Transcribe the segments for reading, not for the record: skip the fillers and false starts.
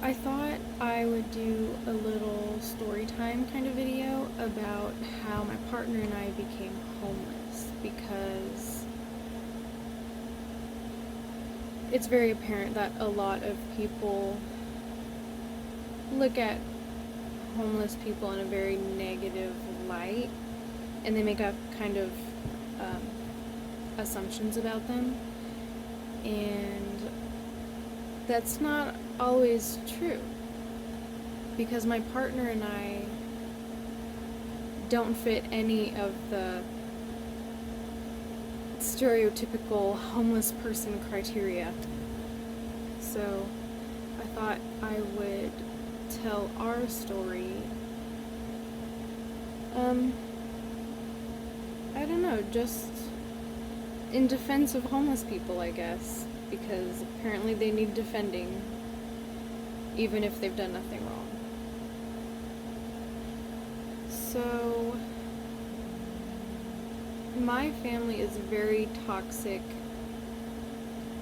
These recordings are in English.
I thought I would do a little story time kind of video about how my partner and I became homeless because it's very apparent that a lot of people look at homeless people in a very negative light and they make up kind of um, assumptions about them, and that's not always true because my partner and I don't fit any of the stereotypical homeless person criteria. So I thought I would tell our story. I don't know, just in defense of homeless people, I guess, because apparently they need defending even if they've done nothing wrong. So, my family is very toxic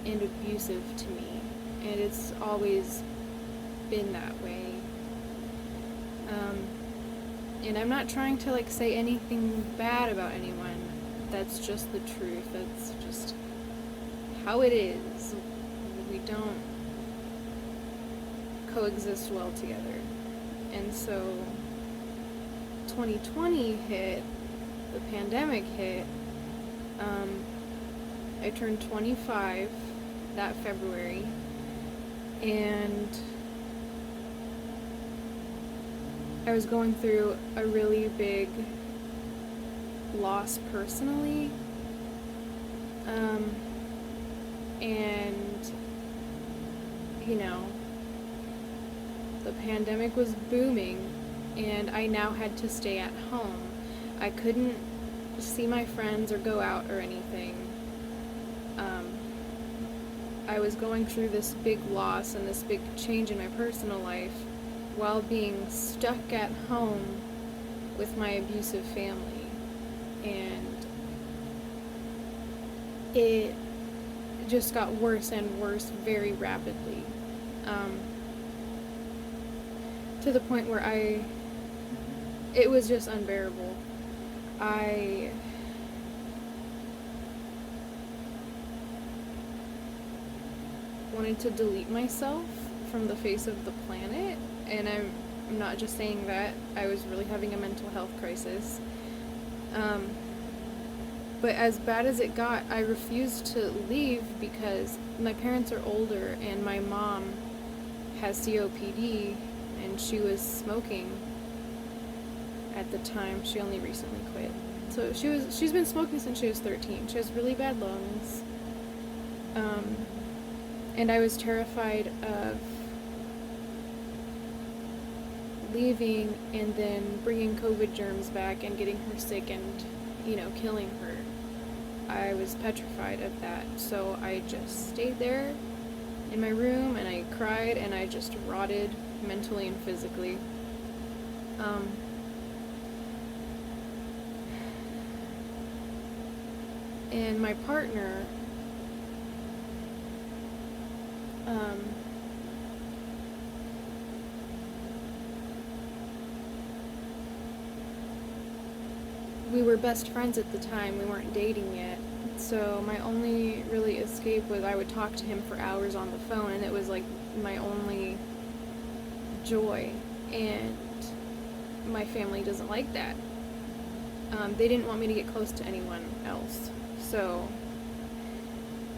and abusive to me, and it's always been that way. And I'm not trying to say anything bad about anyone. That's just the truth. That's just how it is. We don't coexist well together. And so 2020 hit, the pandemic hit. I turned 25 that February, and I was going through a really big loss personally, and the pandemic was booming, and I now had to stay at home. I couldn't see my friends or go out or anything. I was going through this big loss and this big change in my personal life while being stuck at home with my abusive family. And it just got worse and worse very rapidly. To the point where it was just unbearable. I wanted to delete myself from the face of the planet, and I'm not just saying that. I was really having a mental health crisis. But as bad as it got, I refused to leave because my parents are older and my mom has COPD, and she was smoking at the time. She only recently quit. So she's been smoking since she was 13. She has really bad lungs. And I was terrified of leaving and then bringing COVID germs back and getting her sick and, killing her. I was petrified of that. So I just stayed there in my room and I cried and I just rotted mentally and physically. And my partner, we were best friends at the time. We weren't dating yet. So my only really escape was I would talk to him for hours on the phone, and it was my only joy. And my family doesn't like that. They didn't want me to get close to anyone else. So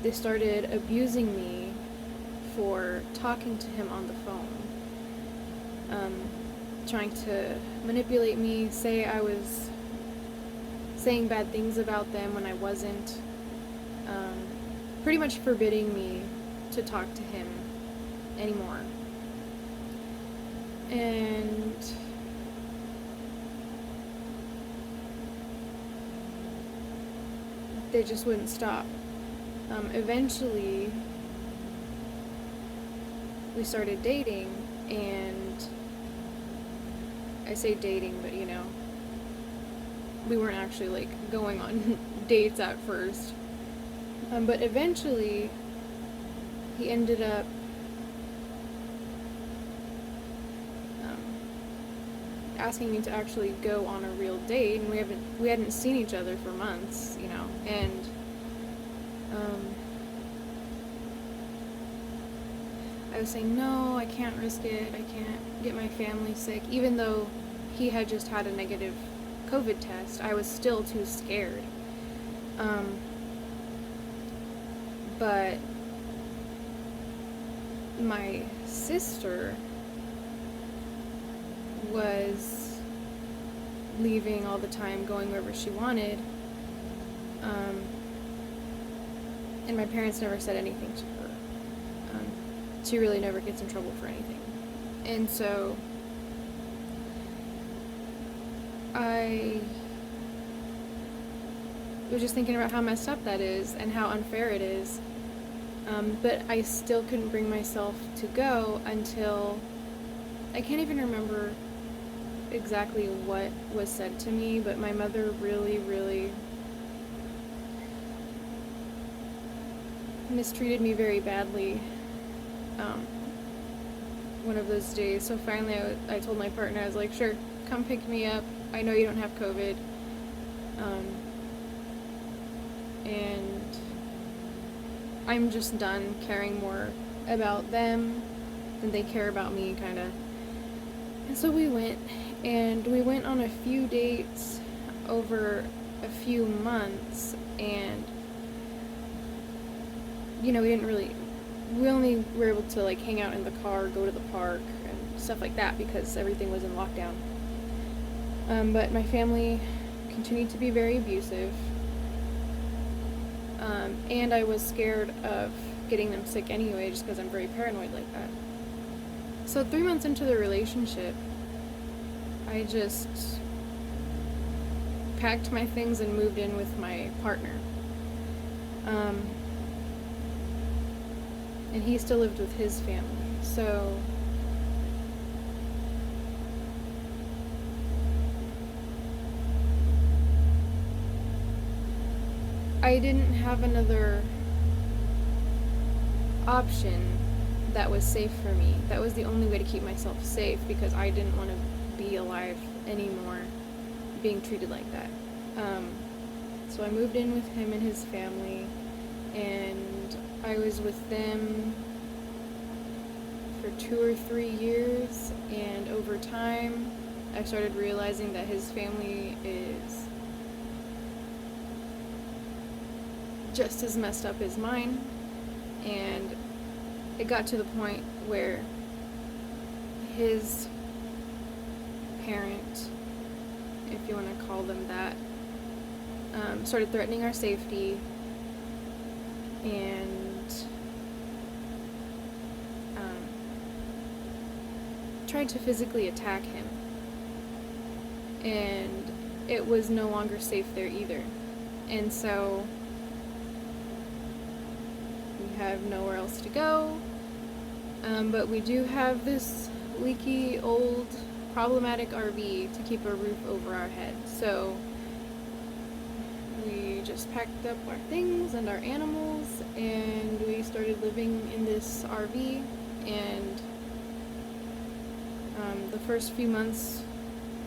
they started abusing me for talking to him on the phone. Trying to manipulate me, say I was saying bad things about them when I wasn't. Pretty much forbidding me to talk to him anymore. And they just wouldn't stop. Eventually, we started dating, and I say dating, but we weren't actually going on dates at first. But eventually, he ended up asking me to actually go on a real date, and we hadn't seen each other for months, you know, and I was saying, no, I can't risk it, I can't get my family sick, even though he had just had a negative COVID test. I was still too scared. But my sister was leaving all the time, going wherever she wanted, and my parents never said anything to her. She really never gets in trouble for anything. And so I was just thinking about how messed up that is and how unfair it is. But I still couldn't bring myself to go until, I can't even remember exactly what was said to me, but my mother really, really mistreated me very badly one of those days. So finally I told my partner, I was like, sure, come pick me up. I know you don't have COVID. And I'm just done caring more about them than they care about me, kind of. And so we went on a few dates over a few months, and you know, we only were able to like hang out in the car, go to the park, and stuff like that because everything was in lockdown. But my family continued to be very abusive, and I was scared of getting them sick anyway, just because I'm very paranoid like that. So 3 months into the relationship, I just packed my things and moved in with my partner. And he still lived with his family. So I didn't have another option that was safe for me. That was the only way to keep myself safe, because I didn't want to be alive anymore being treated like that. So I moved in with him and his family, and I was with them for 2 or 3 years, and over time I started realizing that his family is just as messed up as mine, and it got to the point where his parent, if you want to call them that, started threatening our safety and tried to physically attack him, and it was no longer safe there either. And so we have nowhere else to go, but we do have this leaky, old, problematic RV to keep a roof over our head. So we just packed up our things and our animals, and we started living in this RV. And the first few months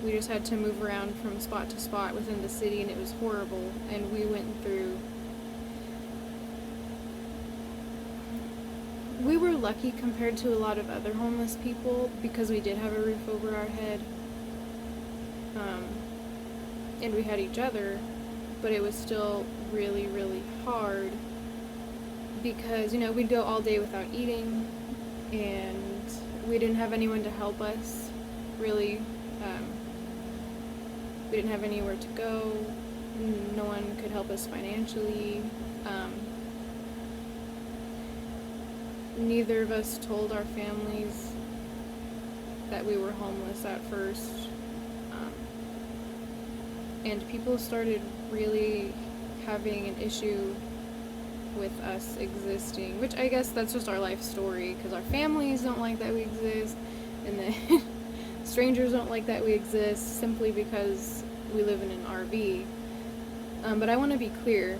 we just had to move around from spot to spot within the city, and it was horrible. And we were lucky compared to a lot of other homeless people because we did have a roof over our head, and we had each other, but it was still really, really hard because, you know, we'd go all day without eating, and we didn't have anyone to help us, really. We didn't have anywhere to go. No one could help us financially. Neither of us told our families that we were homeless at first. And people started really having an issue with us existing, which I guess that's just our life story, because our families don't like that we exist, and then strangers don't like that we exist simply because we live in an RV. But I want to be clear,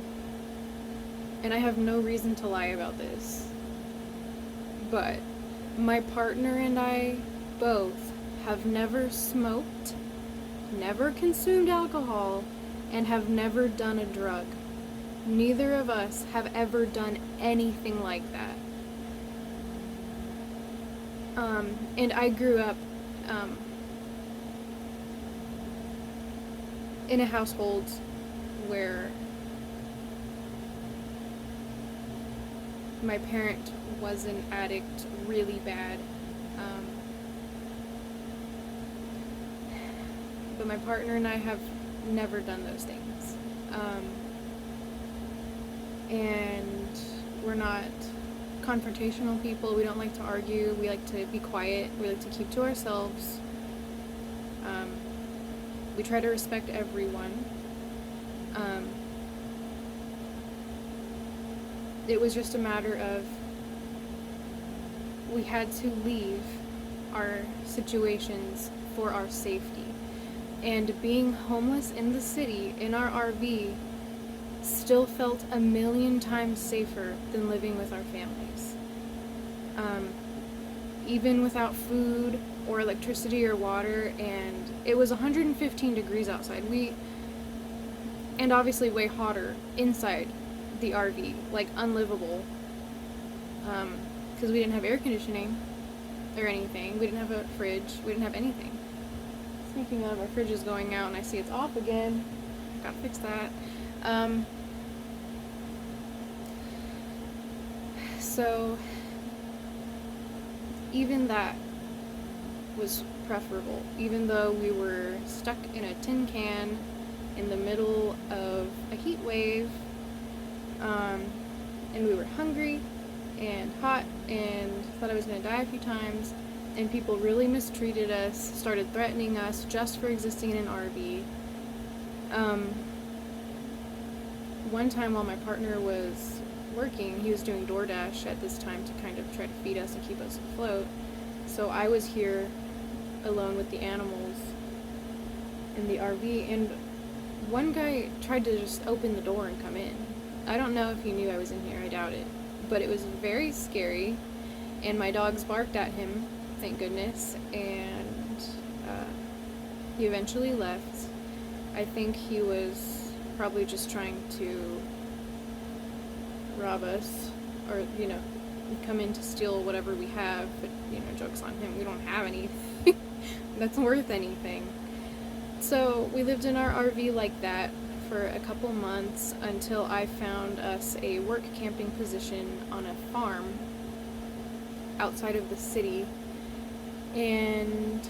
and I have no reason to lie about this, but my partner and I both have never smoked, never consumed alcohol, and have never done a drug. Neither of us have ever done anything like that. And I grew up in a household where my parent was an addict really bad. But my partner and I have never done those things. And we're not confrontational people. We don't like to argue. We like to be quiet. We like to keep to ourselves. We try to respect everyone. It was just a matter of we had to leave our situations for our safety. And being homeless in the city, in our RV, still felt a million times safer than living with our families. Even without food or electricity or water, and it was 115 degrees outside. And obviously way hotter inside the RV, like unlivable, because we didn't have air conditioning or anything. We didn't have a fridge. We didn't have anything. Speaking of, our fridge is going out and I see it's off again. Gotta fix that. So even that was preferable, even though we were stuck in a tin can in the middle of a heat wave, and we were hungry and hot and thought I was going to die a few times, and people really mistreated us, started threatening us just for existing in an RV. One time while my partner was working, he was doing DoorDash at this time to kind of try to feed us and keep us afloat. So I was here alone with the animals in the RV, and one guy tried to just open the door and come in. I don't know if he knew I was in here, I doubt it. But it was very scary, and my dogs barked at him, thank goodness, and he eventually left. I think he was probably just trying to rob us, or, come in to steal whatever we have, but, joke's on him, we don't have anything that's worth anything. So we lived in our RV like that for a couple months until I found us a work camping position on a farm outside of the city, and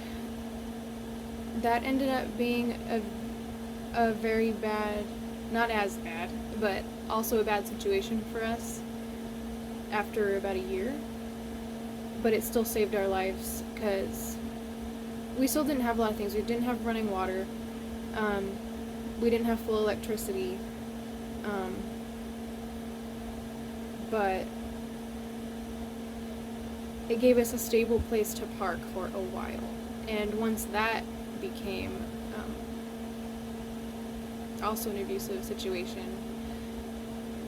that ended up being a very bad, not as bad, but also a bad situation for us after about a year. But it still saved our lives because we still didn't have a lot of things. We didn't have running water. We didn't have full electricity. But it gave us a stable place to park for a while. And once that became also an abusive situation,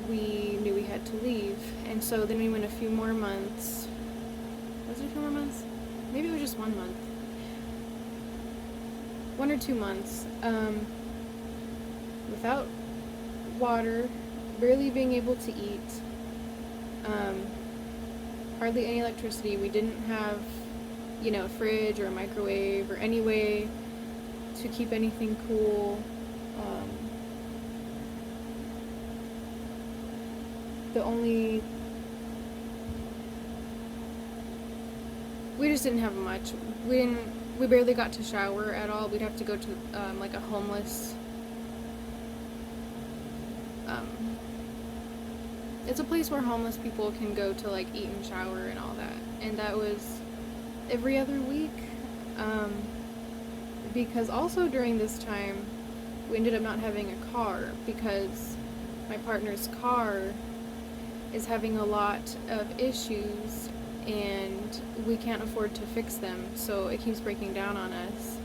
we knew we had to leave. And so then we went a few more months. Was it a few more months? Maybe it was just 1 month. 1 or 2 months. Without water, barely being able to eat, hardly any electricity. We didn't have, a fridge or a microwave or any way to keep anything cool. We just didn't have much. We barely got to shower at all. We'd have to go to like a homeless, it's a place where homeless people can go to like eat and shower and all that, and that was every other week, because also during this time we ended up not having a car because my partner's car is having a lot of issues and we can't afford to fix them, so it keeps breaking down on us.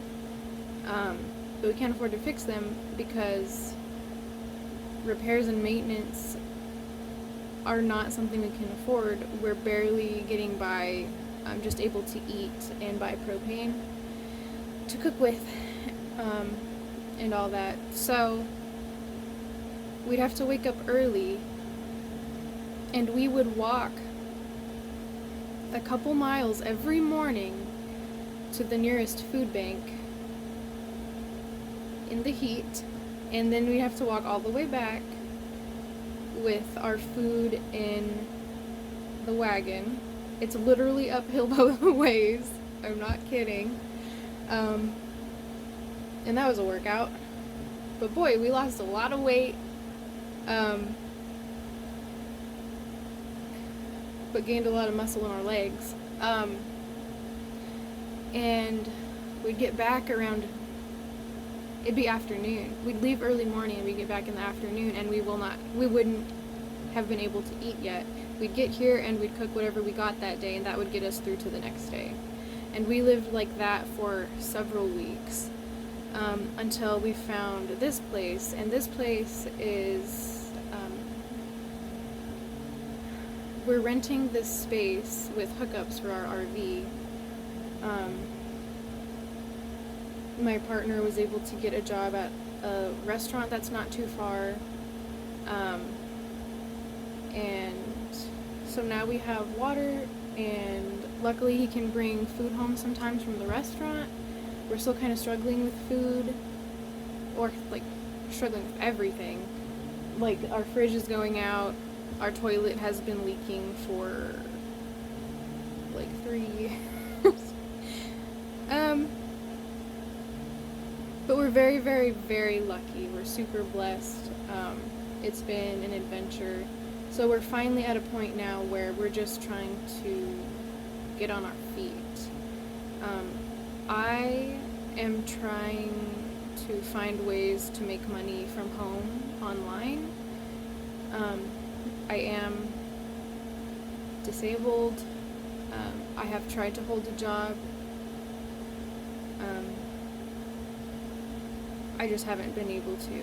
But we can't afford to fix them because repairs and maintenance are not something we can afford. We're barely getting by, just able to eat and buy propane. to cook with, and all that. So we'd have to wake up early, and we would walk a couple miles every morning to the nearest food bank in the heat, and then we'd have to walk all the way back with our food in the wagon. It's literally uphill both ways. I'm not kidding. And that was a workout. But boy, we lost a lot of weight. But gained a lot of muscle in our legs. And we'd get back around, it'd be afternoon. We'd leave early morning and we'd get back in the afternoon, and we wouldn't have been able to eat yet. We'd get here and we'd cook whatever we got that day, and that would get us through to the next day. And we lived like that for several weeks, until we found this place. And this place is, we're renting this space with hookups for our RV. My partner was able to get a job at a restaurant that's not too far, and so now we have water, and luckily he can bring food home sometimes from the restaurant. We're still kind of struggling with food, or like struggling with everything. Like, our fridge is going out, our toilet has been leaking for like 3 years. But we're very, very, very lucky. We're super blessed. It's been an adventure. So we're finally at a point now where we're just trying to get on our feet. I am trying to find ways to make money from home online. I am disabled. I have tried to hold a job. I just haven't been able to.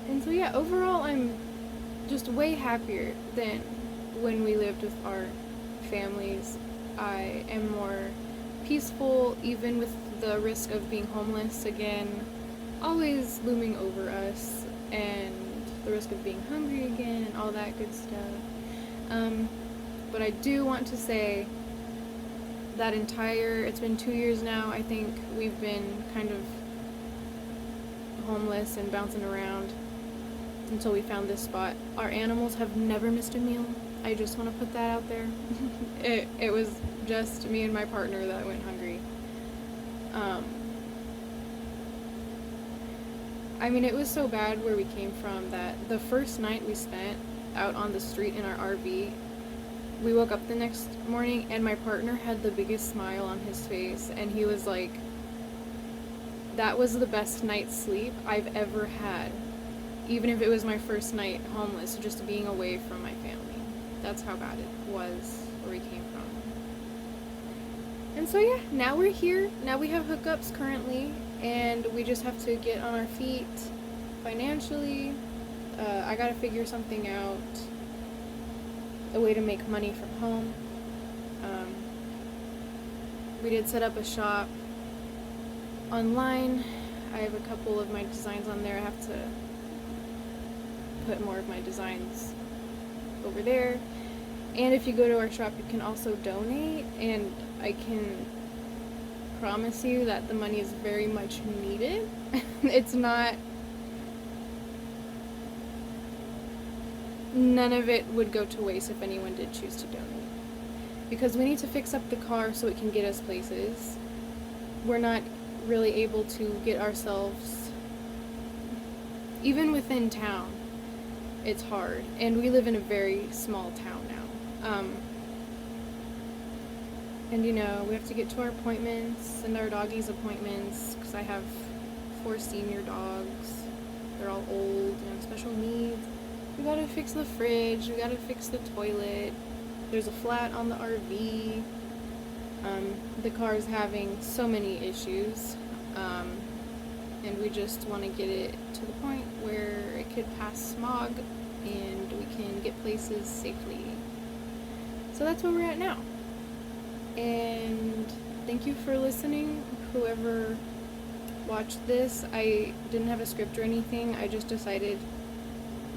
And so yeah, overall I'm just way happier than when we lived with our families. I am more peaceful, even with the risk of being homeless again always looming over us, and the risk of being hungry again and all that good stuff. But I do want to say that it's been 2 years now, I think we've been kind of homeless and bouncing around until we found this spot. Our animals have never missed a meal. I just want to put that out there. It was just me and my partner that went hungry. I mean, it was so bad where we came from that the first night we spent out on the street in our RV, we woke up the next morning and my partner had the biggest smile on his face, and he was like, that was the best night's sleep I've ever had, even if it was my first night homeless, just being away from my family. That's how bad it was where we came from. And so yeah, now we're here. Now we have hookups currently, and we just have to get on our feet financially. I gotta figure something out, a way to make money from home. We did set up a shop online. I have a couple of my designs on there. I have to put more of my designs over there. And if you go to our shop, you can also donate, and I can promise you that the money is very much needed. It's not, none of it would go to waste if anyone did choose to donate. Because we need to fix up the car so it can get us places. We're not really able to get ourselves, even within town, it's hard. And we live in a very small town now. And you know, we have to get to our appointments and our doggies' appointments, because I have 4 senior dogs. They're all old and have special needs. We gotta fix the fridge, we gotta fix the toilet. There's a flat on the RV. The car's having so many issues. And we just want to get it to the point where it could pass smog and we can get places safely. So that's where we're at now. And thank you for listening, whoever watched this. I didn't have a script or anything. I just decided,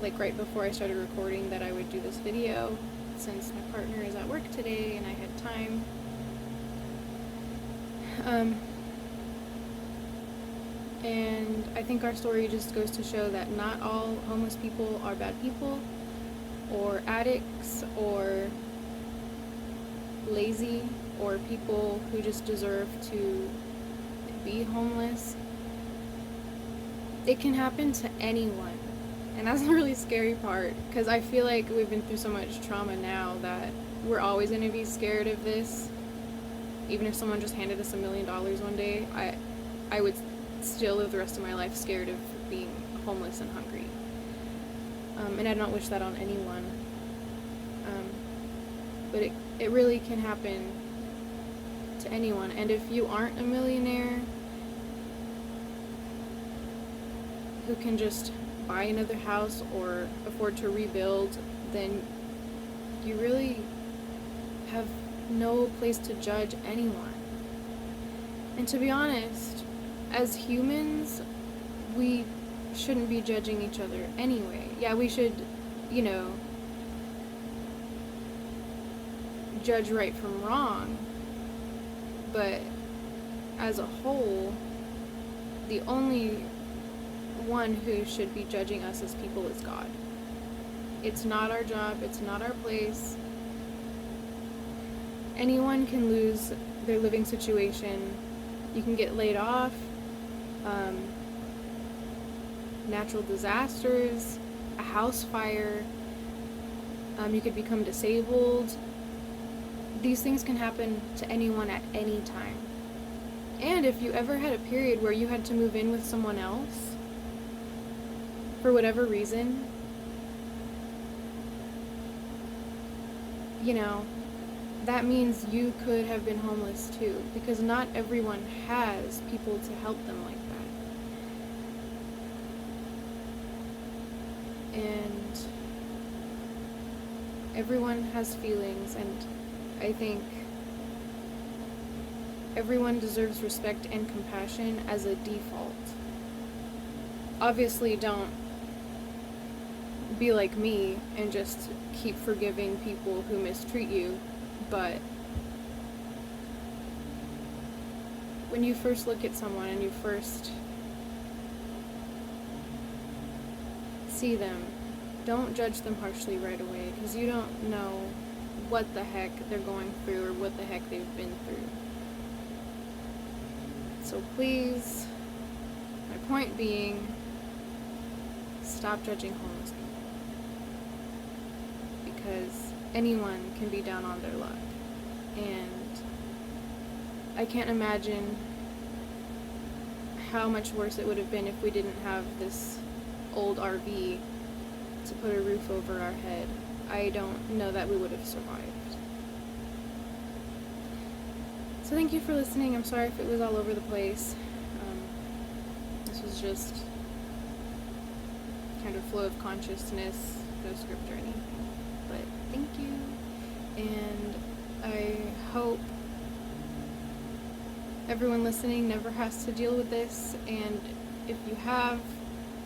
like right before I started recording, that I would do this video since my partner is at work today and I had time. And I think our story just goes to show that not all homeless people are bad people, or addicts, or lazy, or people who just deserve to be homeless. It can happen to anyone. And that's the really scary part, because I feel like we've been through so much trauma now that we're always going to be scared of this. Even if someone just handed us $1 million one day, I would still live the rest of my life scared of being homeless and hungry. And I don't wish that on anyone. But it really can happen to anyone. And if you aren't a millionaire who can just buy another house or afford to rebuild, then you really have no place to judge anyone. And to be honest, as humans, we shouldn't be judging each other anyway. Yeah, we should, judge right from wrong, but as a whole, the only one who should be judging us as people is God. It's not our job, it's not our place. Anyone can lose their living situation. You can get laid off, natural disasters, a house fire, you could become disabled. These things can happen to anyone at any time. And if you ever had a period where you had to move in with someone else, for whatever reason, that means you could have been homeless too, because not everyone has people to help them like that. And everyone has feelings, and I think everyone deserves respect and compassion as a default. Obviously, don't be like me and just keep forgiving people who mistreat you, but when you first look at someone and you first see them, don't judge them harshly right away, because you don't know what the heck they're going through or what the heck they've been through. So please, my point being, stop judging homeless people, because anyone can be down on their luck. And I can't imagine how much worse it would have been if we didn't have this old RV to put a roof over our head. I don't know that we would have survived. So thank you for listening. I'm sorry if it was all over the place. This was just kind of flow of consciousness, no script or anything. But thank you, and I hope everyone listening never has to deal with this, and if you have,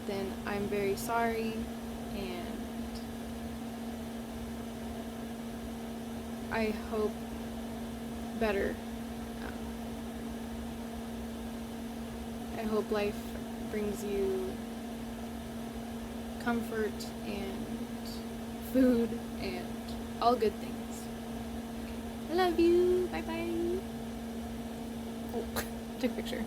then I'm very sorry, and I hope better. I hope life brings you comfort and food and all good things. I love you. Bye bye. Oh, took a picture.